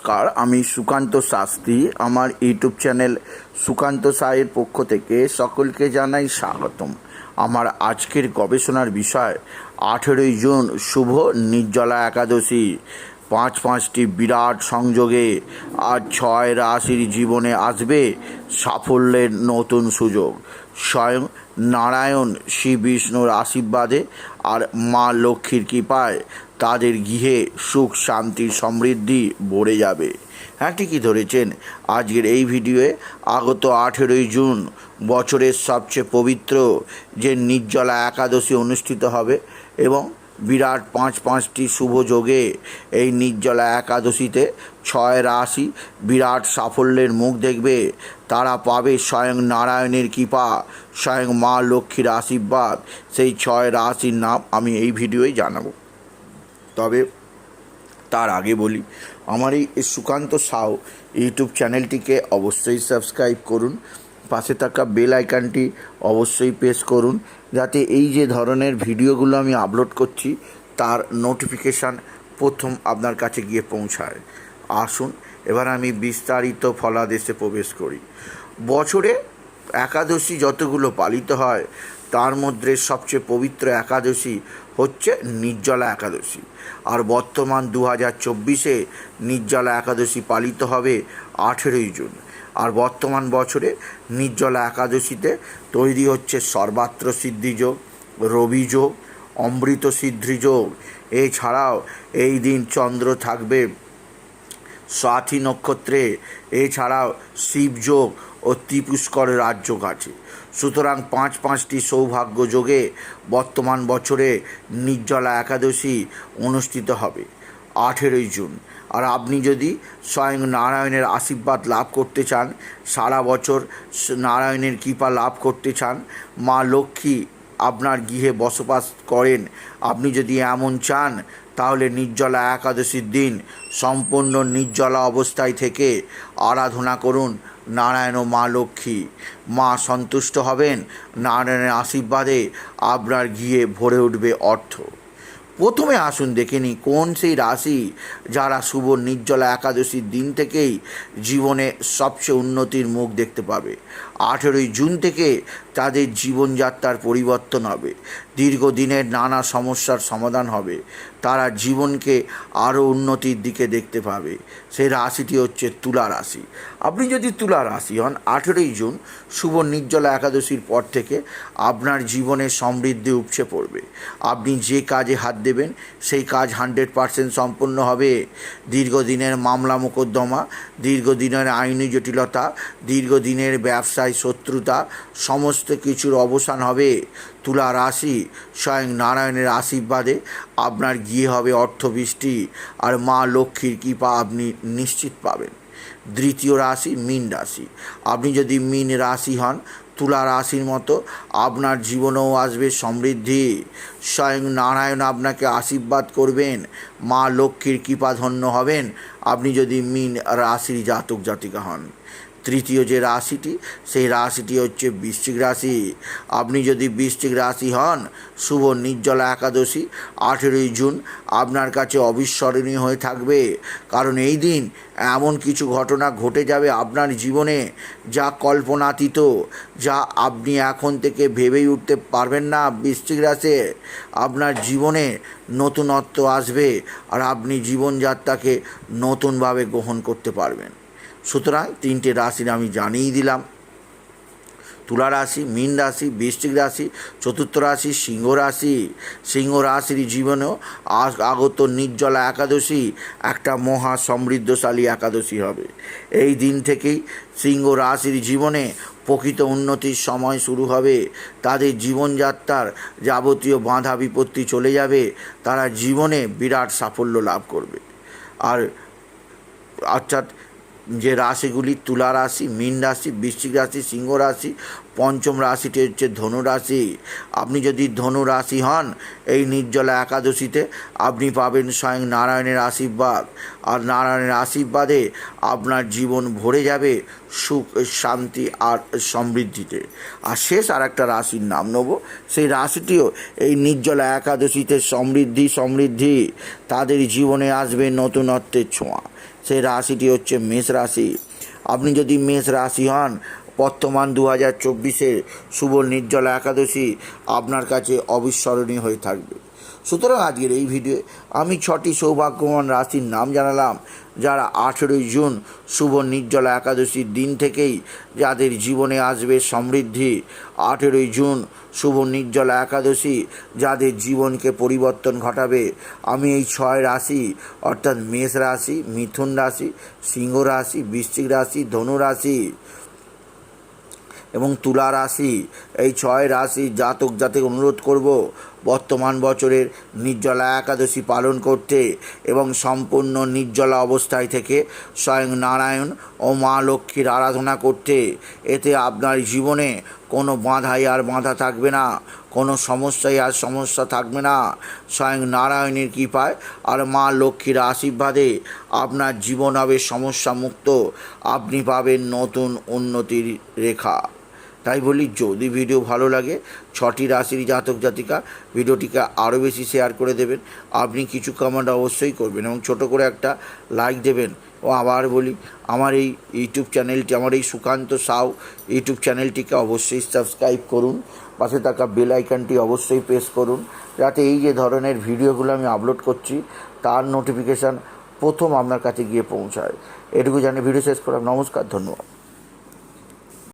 নমস্কার, আমি সুকান্ত শাস্ত্রী। আমার ইউটিউব চ্যানেল সুকান্ত সায়ের পক্ষ থেকে সকলকে জানাই স্বাগতম। আমার আজকের গবেষণার বিষয় 18ই জুন শুভ নির্জলা একাদশী। পাঁচটি বিরাট সংযোগে আজ 6 রাশির জীবনে আসবে সাফল্যের নতুন সুযোগ। স্বয়ং নারায়ণ শ্রী বিষ্ণুর আশীর্বাদে আর মা লক্ষ্মীর কৃপায় তাদের গৃহে সুখ শান্তি সমৃদ্ধি ভরে যাবে। হ্যাঁ, ঠিকই ধরেছেন। আজকের এই ভিডিওয়ে আগত 18ই জুন বছরের সবচেয়ে পবিত্র যে নির্জলা একাদশী অনুষ্ঠিত হবে এবং বিরাট পাঁচটি শুভ যোগে এই নির্জলা একাদশীতে 6 রাশি বিরাট সাফল্যের মুখ দেখবে। তারা পাবে স্বয়ং নারায়ণের কৃপা, স্বয়ং মা লক্ষ্মীর আশীর্বাদ। সেই 6 রাশির নাম আমি এই ভিডিওয়ে জানাবো। তবে তার আগে বলি, আমার এই সুকান্ত সাউ ইউটিউব চ্যানেলটিকে অবশ্যই সাবস্ক্রাইব করুন, পাশে থাকা বেল আইকনটি অবশ্যই প্রেস করুন, যাতে এই যে ধরনের ভিডিওগুলো আমি আপলোড করছি তার নোটিফিকেশান প্রথম আপনার কাছে গিয়ে পৌঁছায়। আসুন এবার আমি বিস্তারিত ফলাদেশে প্রবেশ করি। বছরে একাদশী যতগুলো পালিত হয় তার মধ্যে সবচেয়ে পবিত্র একাদশী হচ্ছে নির্জলা একাদশী। আর বর্তমান 2024-এ নির্জলা একাদশী পালিত হবে 18ই জুন। আর বর্তমান বছরে নির্জলা একাদশীতে তৈরি হচ্ছে সর্বাত্র সিদ্ধিযোগ, রবি যোগ, অমৃত সিদ্ধি যোগ। এছাড়াও এই দিন চন্দ্র থাকবে স্বাতি নক্ষত্রে। এছাড়াও শিবযোগ ও ত্রিপুষ্কর রাজযোগ আছে। সুতরাং পাঁচটি সৌভাগ্য যোগে বর্তমান বছরে নির্জলা একাদশী অনুষ্ঠিত হবে 18ই জুন। আর আপনি যদি স্বয়ং নারায়ণের আশীর্বাদ লাভ করতে চান, সারা বছর নারায়ণের কৃপা লাভ করতে চান, মা লক্ষ্মী আপনার গৃহে বসবাস করেন, আপনি যদি এমন চান তাহলে নির্জলা একাদশীর দিন সম্পূর্ণ নির্জলা অবস্থায় থেকে আরাধনা করুন নারায়ণ ও মা লক্ষ্মী। মা সন্তুষ্ট হবেন, নারায়ণের আশীর্বাদে আপনার গৃহে ভরে উঠবে অর্থ। প্রথমে আসুন দেখে নিই কোন সেই রাশি যারা শুভ নির্জলা একাদশীর দিন থেকেই জীবনে সবচেয়ে উন্নতির মুখ দেখতে পাবে। 18ই জুন থেকে তাদের জীবনযাত্রার পরিবর্তন হবে, দীর্ঘদিনের নানা সমস্যার সমাধান হবে, তারা জীবনকে আরও উন্নতির দিকে দেখতে পাবে। সেই রাশিটি হচ্ছে তুলা রাশি। আপনি যদি তুলা রাশি হন, 18ই জুন শুভ নির্জলা একাদশীর পর থেকে আপনার জীবনে সমৃদ্ধি উপচে পড়বে। আপনি যে কাজে হাত দেবেন সেই কাজ 100% সম্পন্ন হবে। দীর্ঘদিনের মামলা মোকদ্দমা, দীর্ঘদিনের আইনি জটিলতা, দীর্ঘদিনের ব্যবসায় শত্রুতা সমস্ত কিছুর অবসান হবে। তুলা রাশি স্বয়ং নারায়ণের আশীর্বাদে আপনার গৃহে হবে অর্থবৃষ্টি আর মা লক্ষ্মীর কৃপা আপনি নিশ্চিত পাবেন। দ্বিতীয় রাশি মীন রাশি। আপনি যদি মীন রাশি হন, তুলা রাশির মতো আপনার জীবনেও আসবে সমৃদ্ধি। স্বয়ং নারায়ণ আপনাকে আশীর্বাদ করবেন, মা লক্ষ্মীর কৃপাধন্য হবেন আপনি যদি মীন রাশির জাতক জাতিকা হন। তৃতীয় যে রাশিটি, সেই রাশিটি হচ্ছে বৃশ্চিক রাশি। আপনি যদি বৃশ্চিক রাশি হন, শুভ নির্জলা একাদশী 18ই জুন আপনার কাছে অবিস্মরণীয় হয়ে থাকবে। কারণ এই দিন এমন কিছু ঘটনা ঘটে যাবে আপনার জীবনে যা কল্পনাতীত, যা আপনি এখন থেকে ভেবেই উঠতে পারবেন না। বৃশ্চিক রাশি আপনার জীবনে নতুনত্ব আসবে আর আপনি জীবনযাত্রাকে নতুনভাবে গ্রহণ করতে পারবেন। সুতরাং 3টে রাশির আমি জানিয়ে দিলাম, তুলা রাশি, মীন রাশি, বৃশ্চিক রাশি। চতুর্থ রাশি সিংহ রাশি। সিংহ রাশির জীবনেও আগত নির্জলা একাদশী একটা মহা সমৃদ্ধশালী একাদশী হবে। এই দিন থেকেই সিংহ রাশির জীবনে প্রকৃত উন্নতির সময় শুরু হবে। তাদের জীবনযাত্রার যাবতীয় বাধা বিপত্তি চলে যাবে, তারা জীবনে বিরাট সাফল্য লাভ করবে। আর অর্থাৎ যে রাশিগুলি তুলা রাশি, মীন রাশি, বৃশ্চিক রাশি, সিংহ রাশি, পঞ্চম রাশিটি হচ্ছে ধনু রাশি। আপনি যদি ধনু রাশি হন, এই নির্জলা একাদশীতে আপনি পাবেন স্বয়ং নারায়ণের আশীর্বাদ। আর নারায়ণের আশীর্বাদে আপনার জীবন ভরে যাবে সুখ শান্তি আর সমৃদ্ধিতে। আর শেষ আর একটা রাশির নাম নেব, সেই রাশিটিও এই নির্জলা একাদশীতে সমৃদ্ধি তাদের জীবনে আসবে নতুনত্বের ছোঁয়া। সেই রাশিটি হচ্ছে মেষ রাশি। আপনি যদি মেষ রাশি হন, বর্তমান 2024-এর শুভ নির্জলা একাদশী আপনার কাছে অবিস্মরণীয় হয়ে থাকবে। সুতরাং আজকের এই ভিডিওয়ে আমি 6টি সৌভাগ্যবান রাশির নাম জানালাম, যারা 18ই জুন শুভ নির্জলা একাদশীর দিন থেকেই যাদের জীবনে আসবে সমৃদ্ধি। 18ই জুন শুভ নির্জলা একাদশী যাদের জীবনকে পরিবর্তন ঘটাবে। আমি এই 6 রাশি অর্থাৎ মেষ রাশি, মিথুন রাশি, সিংহ রাশি, বৃশ্চিক রাশি, ধনু রাশি এবং তুলা রাশি, এই 6 রাশি জাতক জাতিকে অনুরোধ করব বর্তমান বছরের নির্জলা একাদশী পালন করতে এবং সম্পূর্ণ নির্জলা অবস্থায় থেকে স্বয়ং নারায়ণ ও মা লক্ষ্মীর আরাধনা করতে। এতে আপনার জীবনে কোনো বাধাই আর বাধা থাকবে না, কোনো সমস্যায় আর সমস্যা থাকবে না। স্বয়ং নারায়ণের কৃপায় আর মা লক্ষ্মীর আশীর্বাদে আপনার জীবন হবে সমস্যা মুক্ত। আপনি পাবেন নতুন উন্নতির রেখা। তাই বলি, যদি ভিডিও ভালো লাগে 6টি রাশির জাতক জাতিকা ভিডিওটিকে আরও বেশি শেয়ার করে দেবেন। আপনি কিছু কমেন্ট অবশ্যই করবেন এবং ছোট করে একটা লাইক দেবেন। ও আবার বলি, আমার এই ইউটিউব চ্যানেলটি, আমার এই সুকান্ত সাউ ইউটিউব চ্যানেলটিকে অবশ্যই সাবস্ক্রাইব করুন। পাশে থাকা বেল আইকনটি অবশ্যই প্রেস করুন, যাতে এই যে ধরনের ভিডিওগুলো আমি আপলোড করছি তার নোটিফিকেশান প্রথম আপনার কাছে গিয়ে পৌঁছায়। এটুকু জানিয়ে ভিডিও শেষ করলাম। নমস্কার, ধন্যবাদ।